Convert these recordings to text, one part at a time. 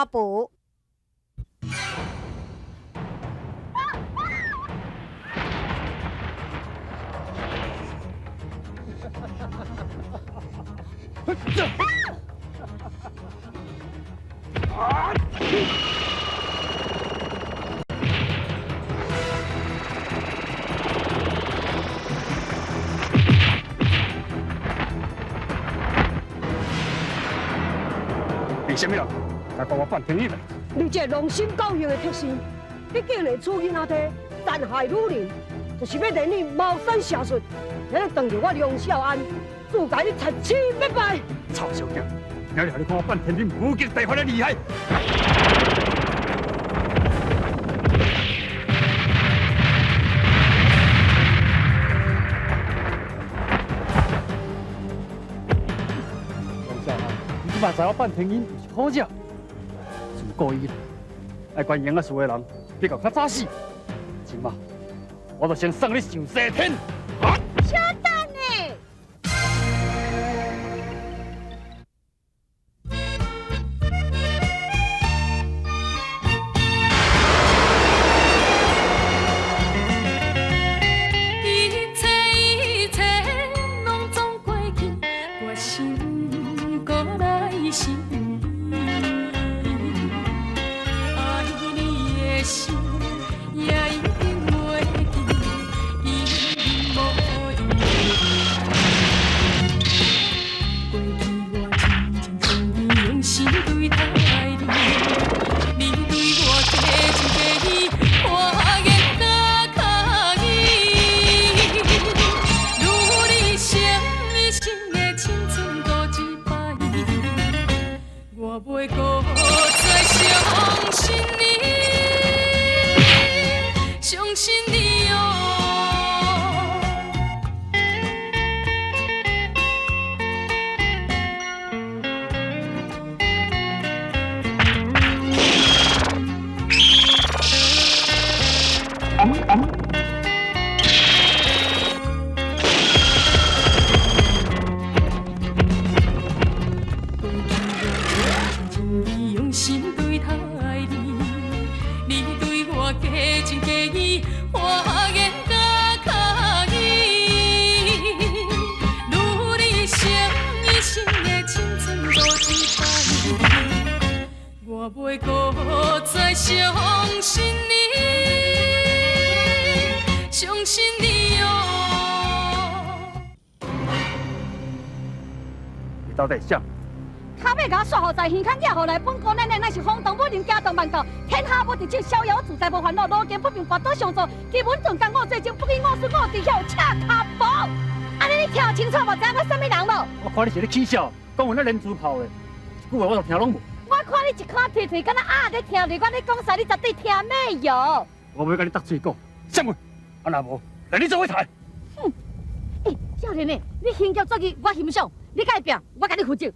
家宝。你什么人？来帮我办天意来！你这龙心教育的特性，你竟然处囡仔体，残害女人，就是要令你茅山邪术，让你当着我梁少安，自家你残妻灭败。臭小子，今日你看我办天意，武极大发的厉害！梁少安，你嘛知我办天意就是好食。自古以来，爱管闲啊事的人，比较较早死。今嘛，我就先送你上西天。小等呢？一切拢总过去，我心搁来想你，爱你的心也一定袂记，一定无意。过去我真真正正用心对待你，你对我假情假意，我言甲卡意。如你想你心的青春多一摆，我袂搁再相信你，相信你哦。用心对待你，你对我假情假意，我言甲卡意。如你想你心的青春多一摆，我袂搁再相信你，相信你哦。你到底想？他要甲我说好在耳孔野后来，本姑奶奶乃是荒唐武林家动万教，天下无敌手，逍遥自在无烦恼，路见不平拔刀相助，基本正讲我最情不义我孙我弟晓恰卡步。安尼你听清楚无？知影我什么人无？我看你是咧起笑，讲话那连珠炮的，一句话我都听拢无。我看你一口提提，敢若鸭在听你，我你讲啥你绝对听没有？我袂甲你搭嘴讲，什么？啊若无，来你做伙谈。少年的，你行脚作义，我欣赏。你改变，我甲你负责。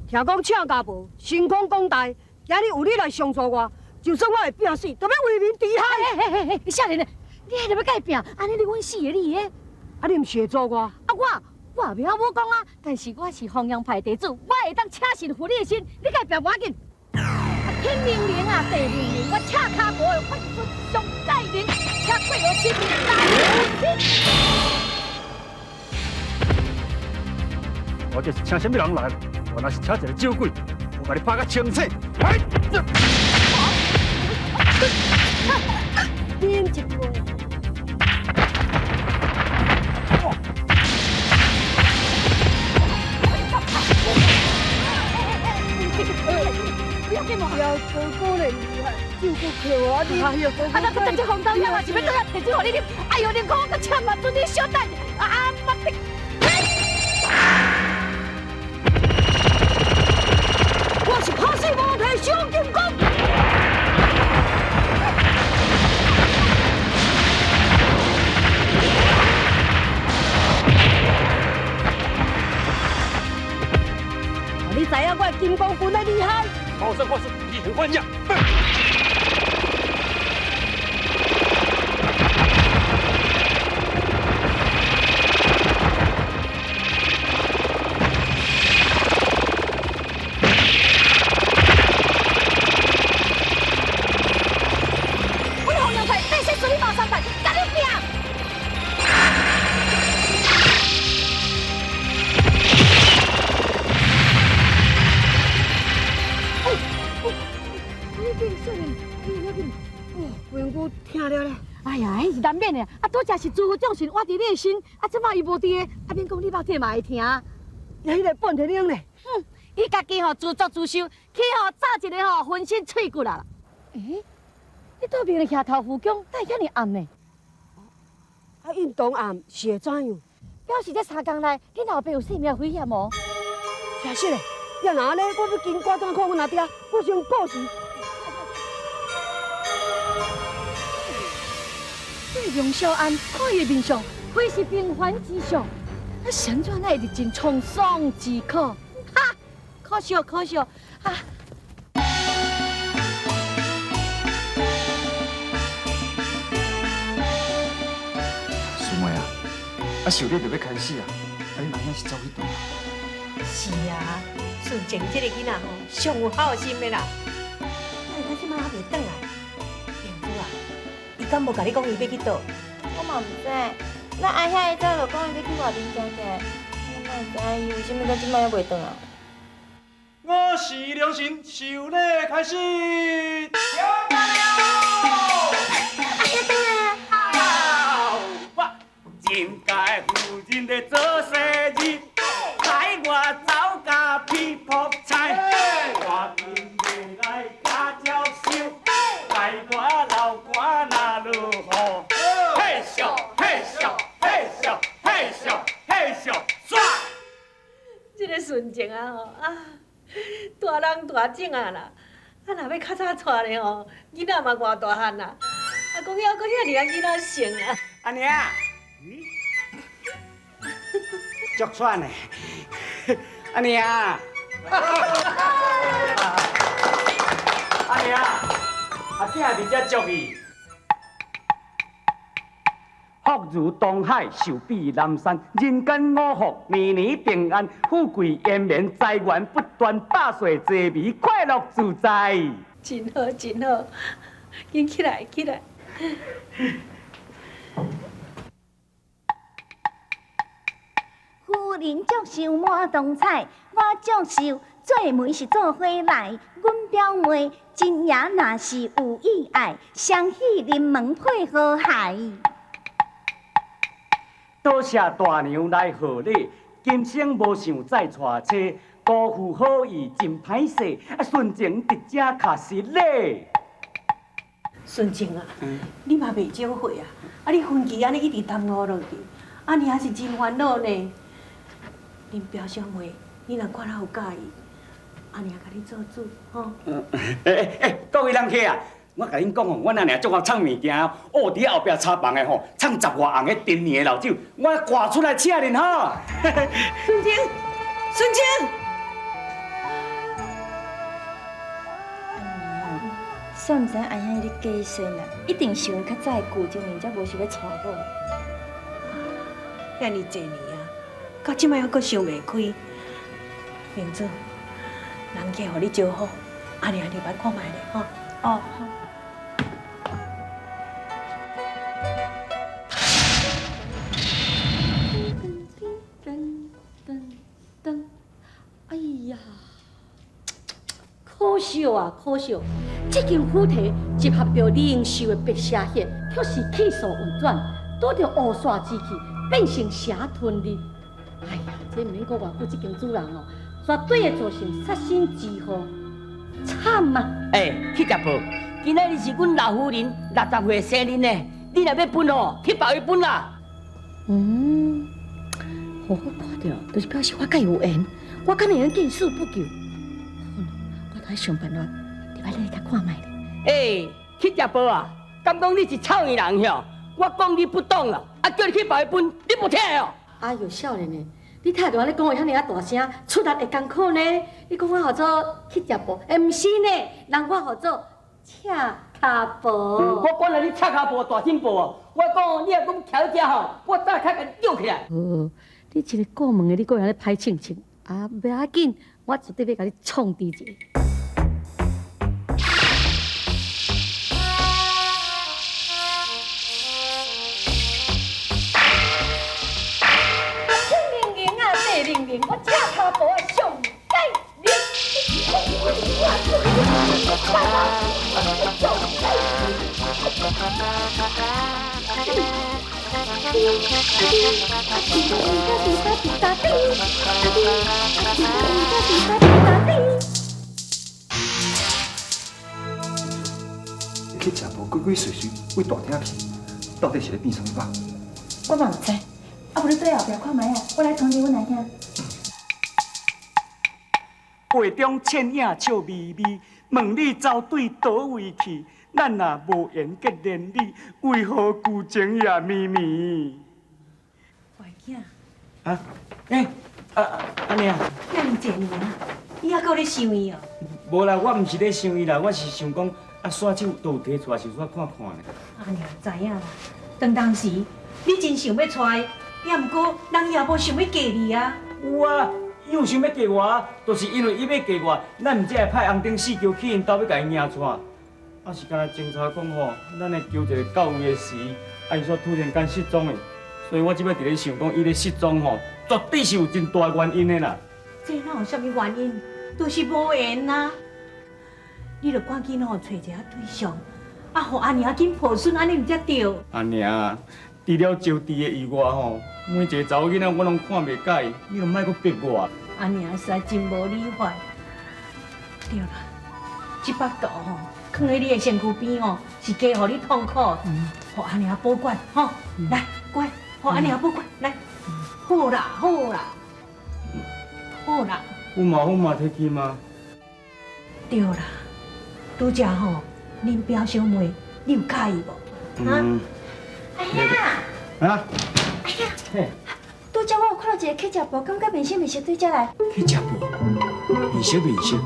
听讲请家无，神功广大，今日有你来相助我，就算我会拼死，都要为民除害。少年的，你还要改变，安尼你阮死的你的，啊你毋是会助我？我也袂晓武功啊，但是我是弘扬派弟子，我会当请神护你的身，你改变无要紧。天命令啊，地命令，我恰卡无的法术上盖名，请贵我亲民大人。我就是请什么人来，我若是请一个酒鬼，我甲你拍个清楚。哎，忍一过。不要这么，不要哥哥嘞厉害，就够可啊你。哎呦，啊那不等这红豆药啊，是要倒下提水互你啉。哎呦，连可我个请嘛，准你小等啊，妈的！我是拍死无体小金刚。你知影我金刚棍的厉害？好生话术，以很欢样。少年，要紧，冤骨疼了咧。哎呀，迄是难免的，啊，拄则是诸葛将士挖伫你的心，啊，即摆伊无伫的，啊，免讲你肉体嘛会疼。也迄个半天灵咧，伊家己自作自受，去炸一个浑身脆骨啦。诶，你对面的下头副将带遐尼暗呢？啊，运动暗是会怎样？表示这3天内，恁后爸有性命危险哦。是是嘞，要哪呢？我要经挂断看阮阿爹，我想过时。对梁小安看伊的面相，非是平凡之相。啊，想怎奈日真沧桑之可？哈，可惜可惜啊！师妹啊，受礼就要开始啊，你明仔是走去倒啊？是啊，顺情这个囡仔上有好心的啦。那他即摆还袂转来？平主啊，伊敢无甲你讲伊要去倒？我嘛唔知，咱阿遐一早就讲伊要去外面行行，我哪会知伊为什么到即摆还袂转来？我是良心，受礼开始。真该夫人的做生日，害我走甲皮破菜，我今日来加招手，害我老官那落雨，嘿咻嘿咻嘿咻嘿咻嘿咻，唰！这个顺情啊大人大种啊啦，若要较早带咧囡仔嘛偌大汉啦，讲遐遐尔囡仔性啊。阿娘。足喘的，阿娘，阿娘，阿囝伫遮祝伊，福如东海，寿比南山，人间五福，年年平安，富贵延绵，财源不断，百岁济眉，快乐自在。真好真好，紧起来起来。夫人祝寿满堂彩，我祝寿做媒是做伙来。阮表妹真爷若是有意爱，相喜临门配好海。多谢大娘来贺礼，今生无想再娶妻，辜负好意真歹势，纯情伫遮确实咧。顺情啊，你嘛袂少岁啊，你婚期安尼一直耽误落去，娘是真烦恼呢。恁表小妹，你若看了有介意，娘甲你做主吼。各位人客啊，我甲恁讲吼，阮阿娘做我创物件，哦，伫后壁茶房的吼，创10外红的陈年的老酒，我挂出来请恁吼。顺情，顺情。算毋知阿兄你假身啊，一定想较早旧情面，才无想要娶我。遐尼济年啊，到即摆还阁想袂开。明子，人家互你招好，娘入来看卖咧吼。哦，好。哎呀，可惜啊，可惜！这间府邸集合着李英秀的白蛇血，却是气数运转，拄着乌煞之气，变成蛇吞日。哎呀，这唔免讲外府这间主人哦，绝对会造成杀身之祸，惨啊！去食报，今仔日是阮老夫人60岁生日呢，你若要分哦，去别位分啦。互我看到，就是表示我甲有缘，我敢会用见死不救。我来想办法，入来你甲看卖咧。去食报啊！敢讲你是臭伊人哟？我讲你不懂啦，叫你去别位分，你不听哦。哎呦，少年的，你听到我咧讲话遐尼啊大声，出力会艰苦呢？你讲我号做去食报，毋是呢，人我号做赤脚步。我管了你赤脚步大进步哦！我讲你若讲徛遮吼，我早较甲你叫起来。你一个过门的，你个人咧歹清清，啊，袂要紧，我绝对要甲你创治一个。我赤脚步的上界去食无鬼鬼祟祟，为大厅去，到底是咧变什么吧？我嘛唔知，啊，无你对后壁看卖啊，我来通知阮阿兄。背中倩影笑眯眯，问你走对倒位去？咱若无缘结连理，为何旧情也绵绵？怀囝，啊，安尼啊？遐尼济年啊，你还搁咧想伊哦？无啦，我毋是咧想伊啦，我是想讲煞手都有摕出来，想煞看看呢。阿娘知影啦，当时你真想要娶，也毋过人也无想要嫁你啊。有啊，伊有想要嫁我啊，就是因为伊要嫁我，咱毋才会派红顶四桥去因兜要甲伊迎娶。啊是敢若侦查讲吼，咱会求一个到位的时，伊煞突然间失踪的，所以我即摆伫咧想讲，伊咧失踪吼，绝对是有真大原因的啦。这哪有啥物原因？都是无缘呐。你着赶紧找一个对象，啊，互阿娘紧抱孙，安尼毋才对。阿娘，除了招娣的以外吼，每一个查某囡仔我拢看袂介意，你著莫阁逼我。阿娘实在真无理法。对啦，这把刀吼，放在你的身躯边吼，是加互你痛苦，互阿娘保管吼。来，乖，互阿娘保管，来，好啦，好啦，好啦。有嘛好嘛，摕去吗？对啦，拄则吼，恁表兄妹，你有介意无？啊？阿兄，啊？阿兄，嘿，拄则我有看到一个去食布，感觉面色面色对遮来。去食无？面色面色。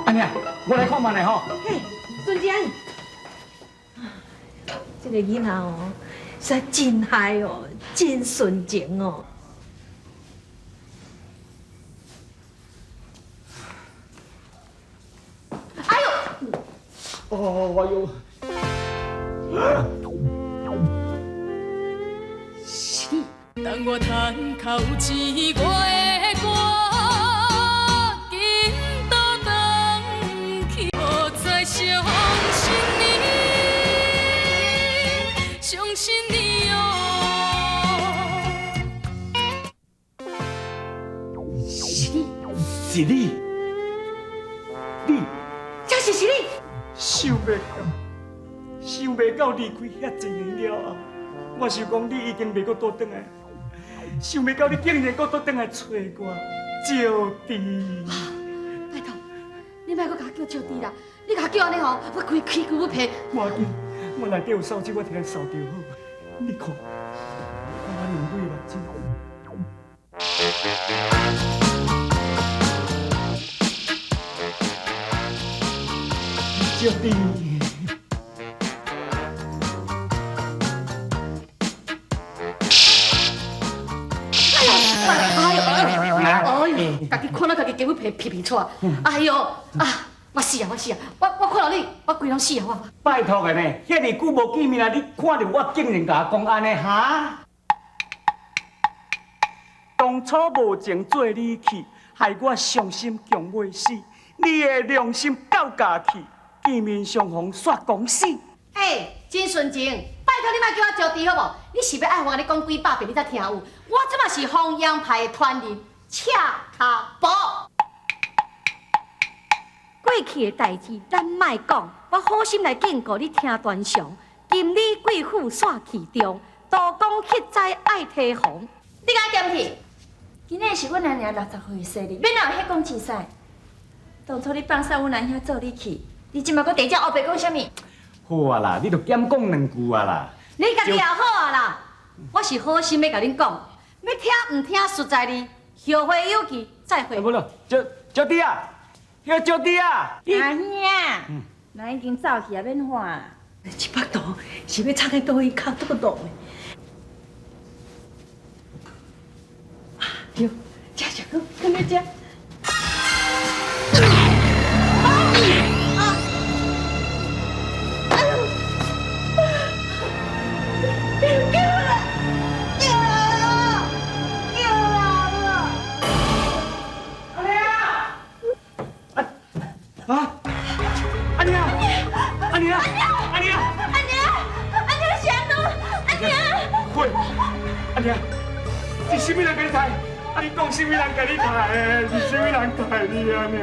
阿娘，我来看卖咧吼。嘿，孙坚，这个囡仔哦，实在真嗨哦，真纯情哦。哦，哎呦！是你。当我叹口气，我的歌紧倒转去，我再相信你，相信你哦。是你，是你，你真是你。想袂到离开遐侪年了后，我想讲你已经袂阁倒转来，想袂到你竟然阁倒转来找我，招娣。拜托，你莫阁甲我叫招娣啦！你甲我叫安尼吼，我规气骨要皮。无要紧，我内底有扫帚，我摕来扫就好。你看，我两对目睭。招娣。哎呦，家己看到家己肌肤皮皮出来，哎呦啊！我死啊！我看到你，我规拢死啊！我拜托的呢，遐尼久无见面啊，你看到我竟然甲我讲安尼哈？当初无情做你去，害我伤心强袂死。你的良心到家去，见面相逢煞讲死。哎，真纯情，拜托你莫叫我招娣好无？你是要爱我甲你讲几百遍你才听有？我即马是弘扬派的传人，赤卡步。过去的代志咱莫讲，我好心来警告你听段详。今日贵妇煞其中，杜公乞灾爱提防。你敢嫌弃？今日是阮阿娘60岁生日，免哪有遐讲真使。当初你放煞阮阿兄做你去，你即马搁地只黑白讲啥物？好啊啦，你著减讲两句啊啦。你家己也好啊啦，我是好心要甲恁讲，要听唔听实在哩，后会有期，再会。不了，招娣啊，迄招娣啊，阿兄，人已经走去啊，免喊啦。这把刀是要插在倒位脚肚肚的。对，吃，快点吃。啊！阿娘，阿娘，阿娘，阿娘，阿娘想侬，阿娘。快阿娘，是什么人给你抬？啊，你讲什么人给你抬的？是什么人抬你啊，娘？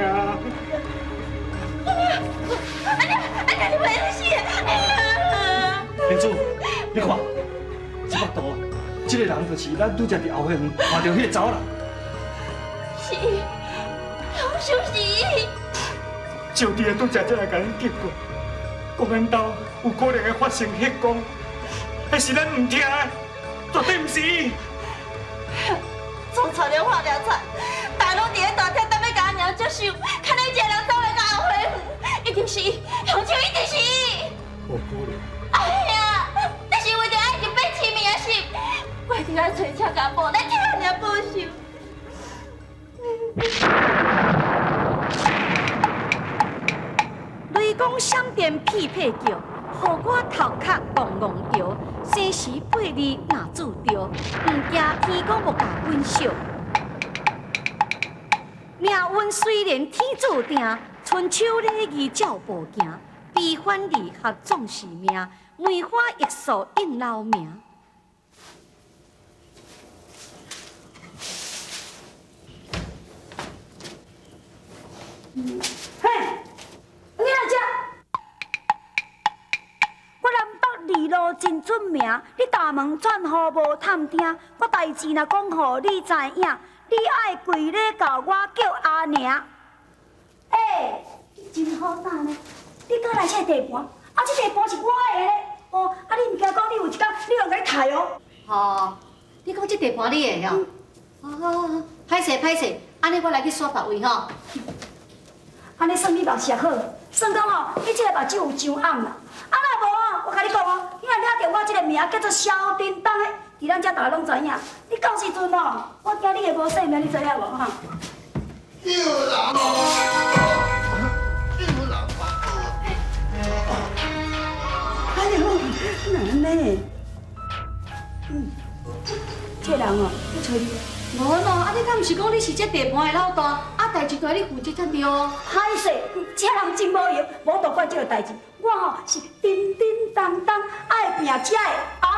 阿娘，你没事？明珠，你看，这幅图，这个人就是咱拄则伫后园看到迄个查某人。是，好像是。就伫个拄则才来甲恁结果，讲咱兜有可能会发生血光，迄是咱唔听的，绝对唔是伊。做菜了化了菜，大拢伫个大厅等要甲阿娘接手，看你一个人走来甲后悔，一定是伊，向秋一定是伊。无可能。哎呀，但是为着爱情变痴迷啊心，为着咱找车甲某来替阿娘报仇。雷公闪电噼噼叫，予我头壳戆戆摇。生时八字若注着，毋惊天公无甲阮惜。命运虽然天注定，春秋礼仪照步行。悲欢离合总是命，梅花易数应老名。嘿，你来遮！我南北二路真出名，你大门转户无探听，我代志若讲互你知影，你爱跪咧教我叫阿娘。真好打呢！你倒来这地盘，啊，这地盘是我的咧。哦，啊，你唔惊讲你有一天你用甲你抬哦？哦，你讲这地盘你的哦？哦，歹势歹势，安尼我来去耍别位吼。安尼算你目色好，算讲哦，你这个目睭有上暗啦。啊，若无哦，我甲你讲哦，你若听到我这个名叫做萧叮当的，伫咱遮大家拢知影。你到时阵哦，我惊你会无性命，你知影无哈？有人哦，有人啊！哎呦，难呢？这人哦，要找你。无咯，啊你敢毋是讲你是这地盘的老大，啊代志该你负责才对哦。歹势，这人真无用，无多管这个代志。我吼是叮叮当当爱拼才的红。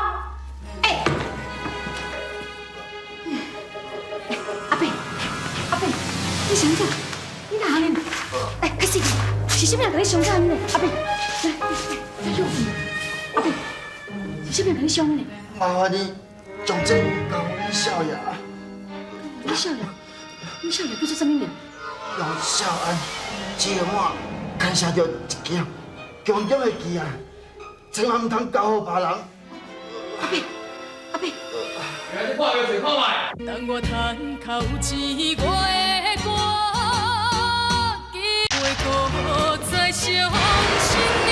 阿伯，你想啥？你哪里？开始，是什么人甲你伤啥呢？阿伯，来，阿伯，是什么人甲你伤呢？麻烦你将这交给少爷。你少爷叫做什么名？用少安这个碗牵涉到一件强重的忌案，千万唔通交予别人。阿伯，你看个情况嘛？当我叹口气，我的歌，会搁再相信你，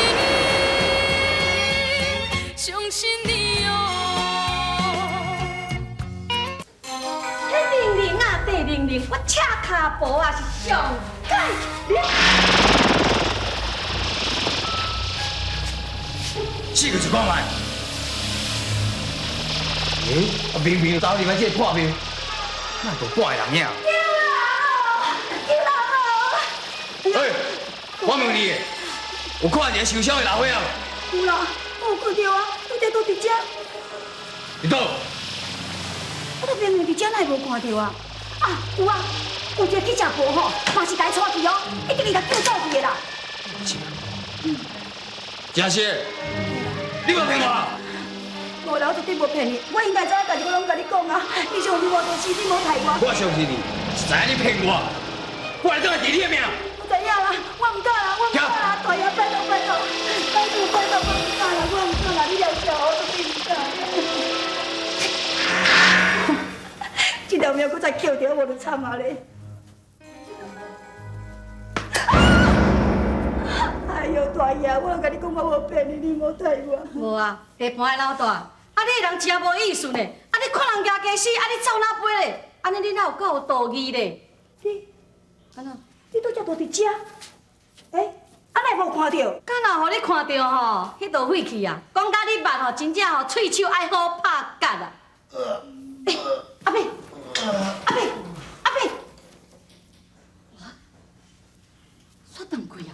相信你哦。我赤脚步啊是上界了。四个一看卖。明明有斗阵啊，这破面，哪个怪人呀？我问你，有看见受伤的老伙仔无？有啦，我有看到啊，伊在倒伫遮。伫倒？我都明明伫遮，哪会无看到啊？啊，有啊，有一个记者婆吼，嘛是甲伊带去哦，一定伊甲叫走去的啦。真是，你莫骗我！无啦，我绝对无骗你，我应该知影代志，我拢甲你讲啊。你上你无做事，你无害我。我相信你，知影你骗我，我来倒来治你的命。我知影啦，我唔敢啦，我唔敢啦，大爷拜托，我唔敢啦，我唔敢啦，你了解我，我绝对唔敢。这条命，我再捡着，我就惨啊咧！哎呦，大爷，我甲你讲，我无骗你，你莫害我。无啊，地盘的老大，啊你人真无意思呢，啊你看人家家死，啊你走哪飞咧？安尼你哪有够有道义咧？安怎？你拄则都伫遮？啊哪会无看到？敢若互你看到吼，迄道废气啊！讲甲你捌吼，真正吼喙手爱好拍角啊！阿伯，煞断开啊！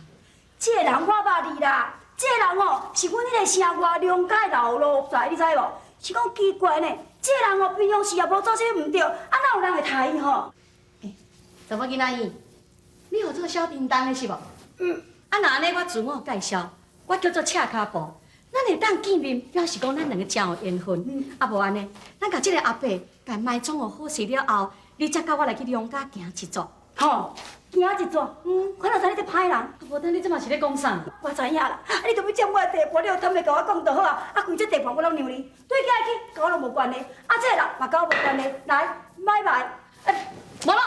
这个人我捌你啦，这个人哦是阮迄个城外谅解老路仔，你知无？是讲奇怪呢，这个人哦，平常时也无做这唔对，啊哪有人会杀伊吼？查某囡仔伊，你有做小叮当的是无？啊，那安尼我自我介绍，我叫做赤脚步，咱会当见面，表示讲咱两个真有缘分。啊，无安尼，咱甲这个阿伯甲埋葬哦好势了后，你才甲我来去娘家行一撮。吼，行一撮，我哪知你这歹人？无等你这嘛是咧讲啥？我知影啦，你都要占我的地盘，你有坦白甲我讲就好啊。啊，规这地盘我拢让你，对起来去，甲我拢无关系。啊，这个人嘛甲我无关系。来，拜拜。无咯，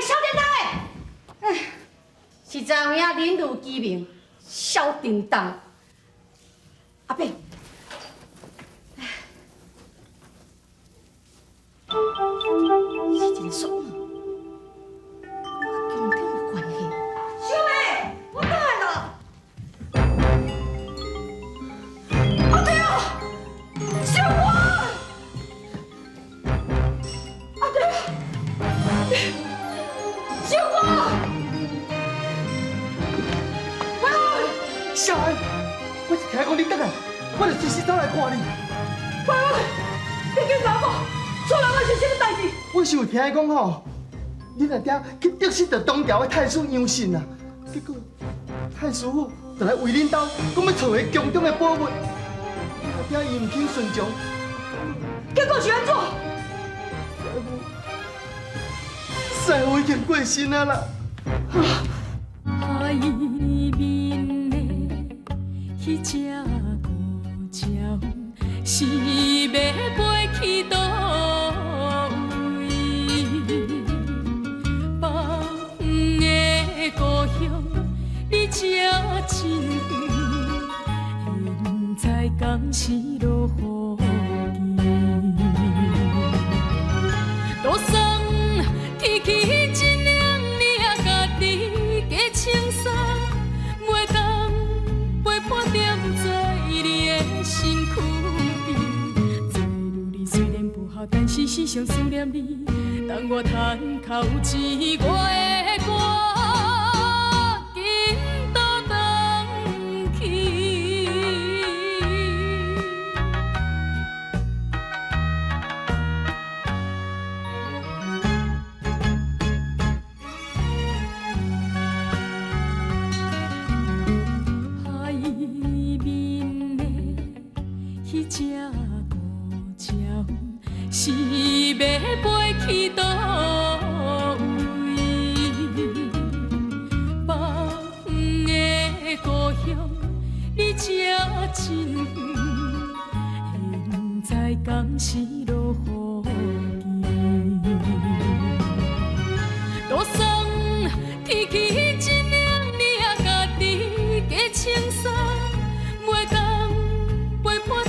小叮当诶，是查有影人如其名，小叮当。阿伯，是一个爽嘛？我跟中有关系。小妹，我倒来了。阿弟啊，小我。阿弟，小我。喂，小安，我是听讲你倒来，我就随时走来看你。你去查某，出来我是什么代志？我是有听讲吼，你那点去得失着东条的太师杨信啊，结果太师傅就来为恁兜讲要找回宫中的宝物，那点伊唔肯顺从，结果是安怎？师傅已经过身啊啦。海面的迄只孤鸟，是要飞去倒位？北的故乡，你才真远，现在敢是落雨天？多送天气真凉，你也家己加清爽，袂当陪伴踮在你的身躯边。做女儿虽然不好，但是时常思念你。当我叹口气，我的歌紧倒转去。海面的迄只孤鸟，是要飞去倒位？北的故乡，你才真远，现在敢是落雨